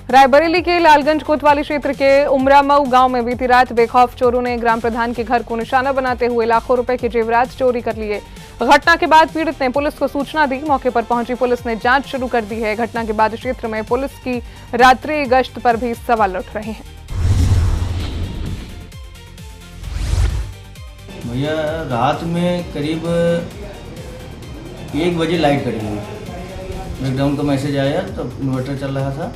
रायबरेली के लालगंज कोतवाली क्षेत्र के उमरामऊ गांव में बीती रात बेखौफ चोरों ने ग्राम प्रधान के घर को निशाना बनाते हुए लाखों रुपए के जेवरात चोरी कर लिए। घटना के बाद पीड़ित ने पुलिस को सूचना दी। मौके पर पहुंची पुलिस ने जांच शुरू कर दी है। घटना के बाद क्षेत्र में पुलिस की रात्रि गश्त पर भी सवाल उठ रहे हैं। भैया रात में करीब 1 बजे लाइट कट गई। लॉकडाउन का मैसेज आया तब इन्वर्टर चल रहा था,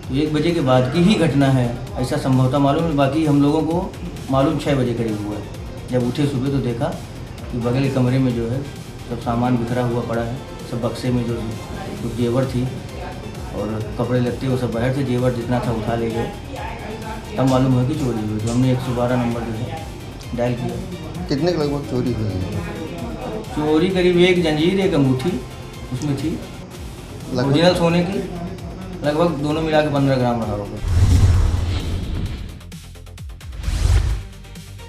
तो 1 बजे के बाद की ही घटना है, ऐसा संभवतः मालूम है। बाकी हम लोगों को मालूम 6 बजे करीब हुआ है। जब उठे सुबह तो देखा कि बगल के कमरे में जो है सब सामान बिखरा हुआ पड़ा है। सब बक्से में जो कुछ जेवर थी और कपड़े लगते वो सब बाहर थे, जेवर जितना था उठा ले गए। तब मालूम हुआ कि चोरी हुई, तो हमने 112 नंबर जो है डायल किया। कितने के लगभग चोरी हुई है? चोरी करीब 1 जंजीर 1 अंगूठी उसमें थी, ओरिजिनल सोने की, लगभग दोनों मिला के 15 ग्राम रहा होगा।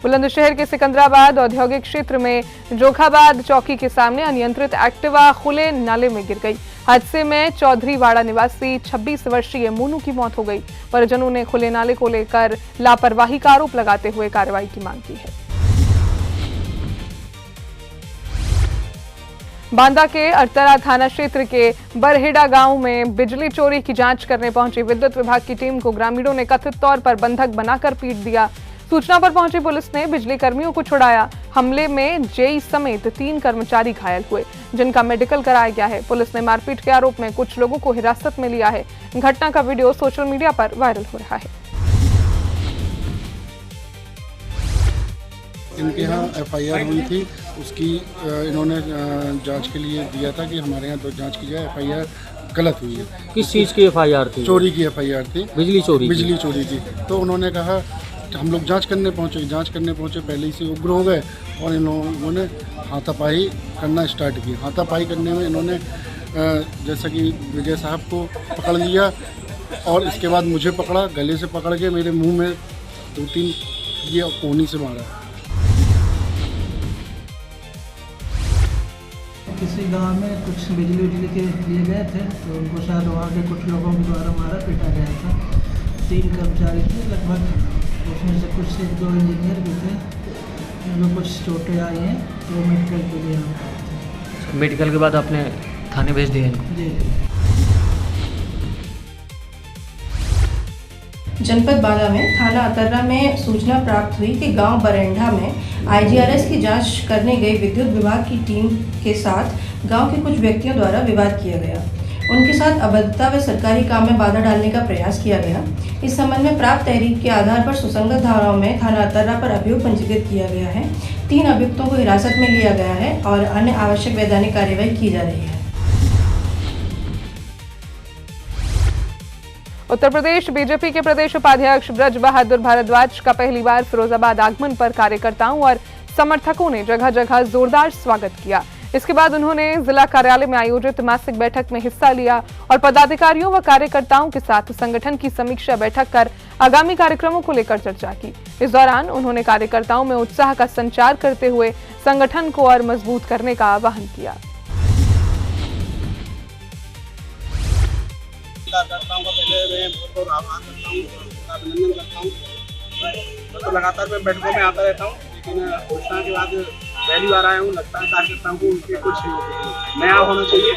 बुलंदशहर के सिकंदराबाद औद्योगिक क्षेत्र में जोखाबाद चौकी के सामने अनियंत्रित एक्टिवा खुले नाले में गिर गई। हादसे में चौधरीवाड़ा निवासी 26 वर्षीय मोनू की मौत हो गई। परिजनों ने खुले नाले को लेकर लापरवाही का आरोप लगाते हुए कार्रवाई की मांग की है। बांदा के अरतरा थाना क्षेत्र के बरहेड़ा गांव में बिजली चोरी की जांच करने पहुंची विद्युत विभाग की टीम को ग्रामीणों ने कथित तौर पर बंधक बनाकर पीट दिया। सूचना पर पहुंची पुलिस ने बिजली कर्मियों को छुड़ाया। हमले में जेई समेत 3 कर्मचारी घायल हुए, जिनका मेडिकल कराया गया है। पुलिस ने मारपीट के आरोप में कुछ लोगों को हिरासत में लिया है। घटना का वीडियो सोशल मीडिया पर वायरल हो रहा है। इनके यहाँ FIR हुई थी, उसकी इन्होंने जांच के लिए दिया था कि हमारे यहाँ तो जांच की जाए, FIR गलत हुई है। किस चीज़ की FIR थी? चोरी की FIR थी, बिजली चोरी की। तो उन्होंने कहा, हम लोग जांच करने पहुँचे, पहले ही से उग्र हो गए और इन लोगों ने हाथापाई करना स्टार्ट की। हाथापाई करने में इन्होंने जैसा कि विजय साहब को पकड़ लिया और इसके बाद मुझे पकड़ा, गले से पकड़ के मेरे मुँह में 2-3 ये कोहनी से मारा। किसी गांव में कुछ बिजली के लिए गए थे, तो उनको शायद वहाँ के कुछ लोगों के द्वारा मारा पीटा गया था। 3 कर्मचारी थे लगभग, उसमें से कुछ 1-2 इंजीनियर भी थे। उनको कुछ चोटें आई हैं, तो मेडिकल के लिए मेडिकल के बाद आपने थाने भेज दिए इनको? जी। जनपद बांदा में थाना अतर्रा में सूचना प्राप्त हुई कि गांव बरेंढा में IGRS की जांच करने गई विद्युत विभाग की टीम के साथ गांव के कुछ व्यक्तियों द्वारा विवाद किया गया। उनके साथ अभद्रता व सरकारी काम में बाधा डालने का प्रयास किया गया। इस संबंध में प्राप्त तहरीर के आधार पर सुसंगत धाराओं में थाना अतर्रा पर अभियोग पंजीकृत किया गया है। 3 अभियुक्तों को हिरासत में लिया गया है और अन्य आवश्यक वैधानिक कार्यवाही की जा रही है। उत्तर प्रदेश बीजेपी के प्रदेश उपाध्यक्ष ब्रज बहादुर भारद्वाज का पहली बार फिरोजाबाद आगमन पर कार्यकर्ताओं और समर्थकों ने जगह जगह जोरदार स्वागत किया। इसके बाद उन्होंने जिला कार्यालय में आयोजित मासिक बैठक में हिस्सा लिया और पदाधिकारियों व कार्यकर्ताओं के साथ संगठन की समीक्षा बैठक कर आगामी कार्यक्रमों को लेकर चर्चा की। इस दौरान उन्होंने कार्यकर्ताओं में उत्साह का संचार करते हुए संगठन को और मजबूत करने का आह्वान किया। कार्यकर्ताओं का पहले मैं बहुत बहुत आभार करता हूँ, उनका अभिनंदन करता हूँ। मैं तो लगातार मैं बैठकों में आता रहता हूँ, लेकिन घोषणा के बाद पहली बार आया हूँ। लगता है कार्यकर्ताओं को उनके कुछ नया होना चाहिए।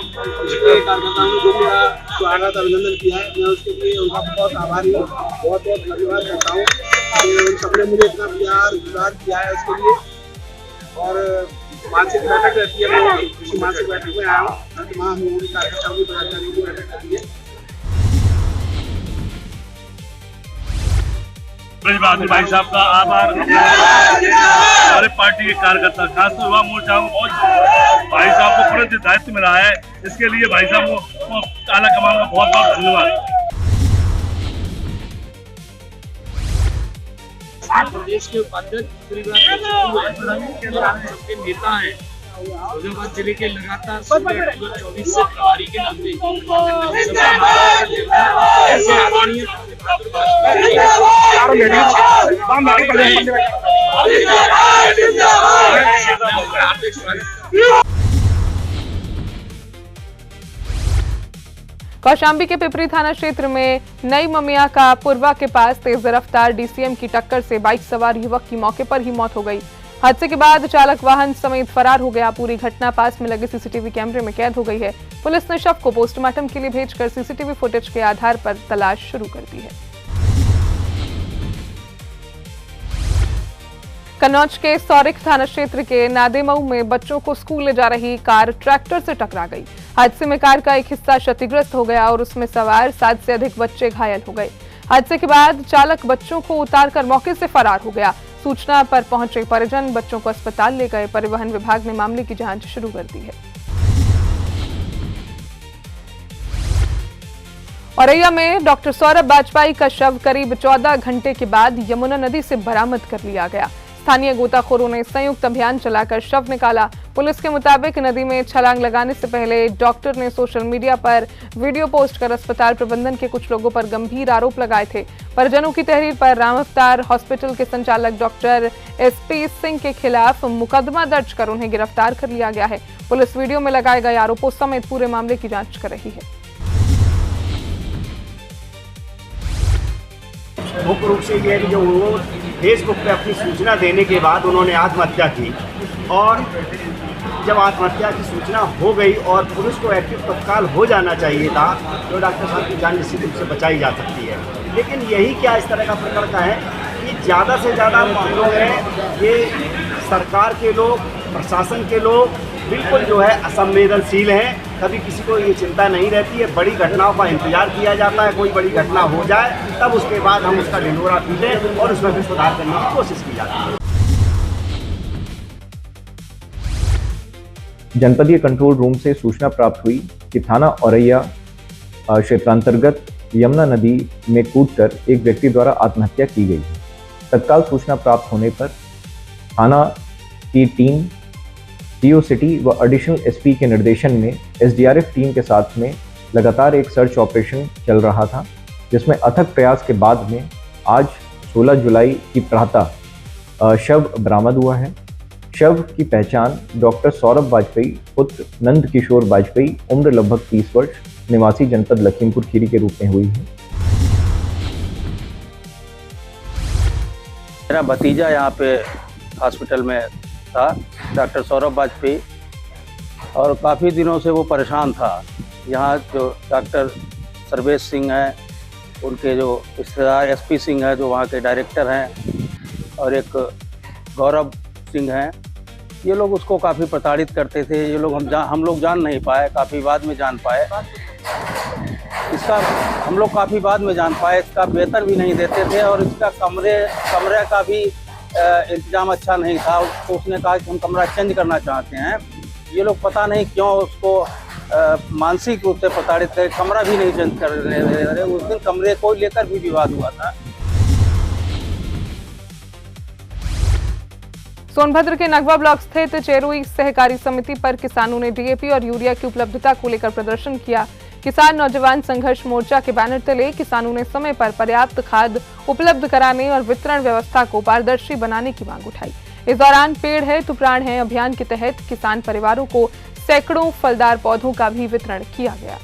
उसके कार्यकर्ताओं ने जो मेरा स्वागत अभिनंदन किया है, मैं उसके लिए उनका बहुत आभारी हूँ, बहुत बहुत धन्यवाद करता हूँ कि उन सबने मुझे इतना प्यार विवाद किया है उसके लिए। और मासिक बैठक रहती है, मैं उसी मासिक बैठक में आया हूँ, तमाम लोगों की कार्यकर्ताओं की पदाधिकारियों की बैठक रहती है। ब्रज बहादुर भाई साहब का आभार, हमारे पार्टी के कार्यकर्ता खासतौर युवा मोर्चा और भाई साहब को पूरे दायित्व मिला है, इसके लिए भाई साहब को आला कमान का बहुत बहुत धन्यवाद। प्रदेश के उपाध्यक्ष सबके नेता हैं, फिरोजाबाद जिले के लगातार 24 से प्रभारी के नाते ऐसे आदरणीय कौशाम्बी के पिपरी थाना क्षेत्र में नई ममिया का पुरवा के पास तेज रफ्तार डीसीएम की टक्कर से बाइक सवार युवक की मौके पर ही मौत हो गई। हादसे के बाद चालक वाहन समेत फरार हो गया। पूरी घटना पास में लगे सीसीटीवी कैमरे में कैद हो गई है। पुलिस ने शव को पोस्टमार्टम के लिए भेजकर सीसीटीवी फुटेज के आधार पर तलाश शुरू कर दी है। कन्नौज के सौरिक थाना क्षेत्र के नादेमऊ में बच्चों को स्कूल ले जा रही कार ट्रैक्टर से टकरा गई। हादसे में कार का एक हिस्सा क्षतिग्रस्त हो गया और उसमें सवार 7 से अधिक बच्चे घायल हो गए। हादसे के बाद चालक बच्चों को उतारकर मौके से फरार हो गया। सूचना पर पहुंचे परिजन बच्चों को अस्पताल ले गए। परिवहन विभाग ने मामले की जांच शुरू कर दी है। औरैया में डॉक्टर सौरभ वाजपेयी का शव करीब 14 घंटे के बाद यमुना नदी से बरामद कर लिया गया। स्थानीय गोताखोरों ने संयुक्त अभियान चलाकर शव निकाला। पुलिस के मुताबिक नदी में छलांग लगाने से पहले डॉक्टर ने सोशल मीडिया पर वीडियो पोस्ट कर अस्पताल प्रबंधन के कुछ लोगों पर गंभीर आरोप लगाए थे। परिजनों की तहरीर पर राम अवतार हॉस्पिटल के संचालक डॉक्टर एसपी सिंह के खिलाफ मुकदमा दर्ज कर उन्हें गिरफ्तार कर लिया गया है। पुलिस वीडियो में लगाए गए आरोपों समेत पूरे मामले की जांच कर रही है। मुख्य रूप से ये जो वो फेसबुक पे अपनी सूचना देने के बाद उन्होंने आत्महत्या की और जब आत्महत्या की सूचना हो गई और पुलिस को एक्टिव तत्काल हो जाना चाहिए था तो डॉक्टर साहब की जान निश्चित रूप से बचाई जा सकती है। लेकिन यही क्या इस तरह का प्रकरण का है कि ज़्यादा से ज़्यादा मामलों में ये सरकार के लोग, प्रशासन के लोग बिल्कुल जो है असंवेदनशील हैं। कभी किसी को ये चिंता नहीं रहती है। बड़ी घटनाओं का इंतजार किया जाता है, कोई बड़ी घटना हो जाए तब उसके बाद हम उसका ढिंढोरा पीटें और उसमें फिर सुधार करने की कोशिश की जाती है। जनपदीय कंट्रोल रूम से सूचना प्राप्त हुई कि थाना औरैया क्षेत्रांतर्गत यमुना नदी में कूदकर एक व्यक्ति द्वारा आत्महत्या की गई है। तत्काल सूचना प्राप्त होने पर थाना की टीम सीओ सिटी व एडिशनल एसपी के निर्देशन में एसडीआरएफ टीम के साथ में लगातार एक सर्च ऑपरेशन चल रहा था, जिसमें अथक प्रयास के बाद में आज 16 जुलाई की प्रातः शव बरामद हुआ है। शव की पहचान डॉक्टर सौरभ वाजपेयी पुत्र नंद किशोर वाजपेयी उम्र लगभग 30 वर्ष निवासी जनपद लखीमपुर खीरी के रूप में हुई है। मेरा भतीजा यहाँ पे हॉस्पिटल में था, डॉक्टर सौरभ वाजपेयी, और काफ़ी दिनों से वो परेशान था। यहाँ जो डॉक्टर सर्वेश सिंह हैं, उनके जो रिश्तेदार एसपी सिंह हैं जो वहाँ के डायरेक्टर हैं, और एक गौरव सिंह हैं, ये लोग उसको काफ़ी प्रताड़ित करते थे। ये लोग हम लोग जान नहीं पाए, काफ़ी बाद में जान पाए इसका। हम लोग काफ़ी बाद में जान पाए इसका वेतन भी नहीं देते थे और इसका कमरे का भी इंतजाम अच्छा नहीं था। तो उसने कहा कि हम कमरा चेंज करना चाहते हैं। ये लोग पता नहीं क्यों उसको मानसिक रूप से प्रताड़ित कर कमरा भी नहीं चेंज कर रहे। उस दिन कमरे को लेकर भी विवाद हुआ था। सोनभद्र के नगवा ब्लॉक स्थित चेरुई सहकारी समिति पर किसानों ने डीएपी और यूरिया की उपलब्धता को लेकर प्रदर्शन किया। किसान नौजवान संघर्ष मोर्चा के बैनर तले किसानों ने समय पर पर्याप्त खाद उपलब्ध कराने और वितरण व्यवस्था को पारदर्शी बनाने की मांग उठाई। इस दौरान पेड़ है तो प्राण है अभियान के तहत किसान परिवारों को सैकड़ों फलदार पौधों का भी वितरण किया गया।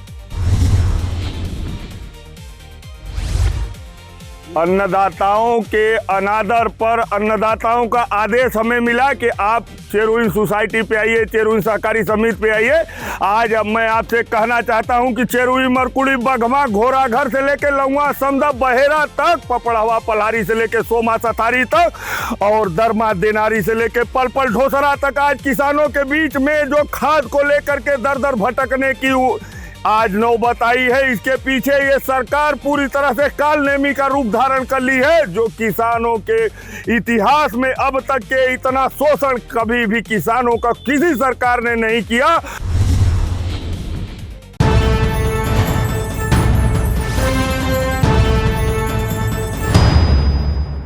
अन्नदाताओं के अनादर पर अन्नदाताओं का आदेश हमें मिला कि आप चेरुई सोसाइटी पे आइए, चेरुई सहकारी समिति पे आइए। आज अब मैं आपसे कहना चाहता हूं कि चेरुई, मरकुड़ी, बघमा, घोड़ाघर से लेके लौंगा, समदा, बहेरा तक, पपड़हवा, पल्हारी से लेके सोमा, सथारी तक और दरमा, देनारी से लेके पलपल, ढोसरा तक आज किसानों के बीच में जो खाद को लेकर के दर दर भटकने की आज नौबत आई है। इसके पीछे ये सरकार पूरी तरह से कालनेमी का रूप धारण कर ली है। जो किसानों के इतिहास में अब तक के इतना शोषण कभी भी किसानों का किसी सरकार ने नहीं किया।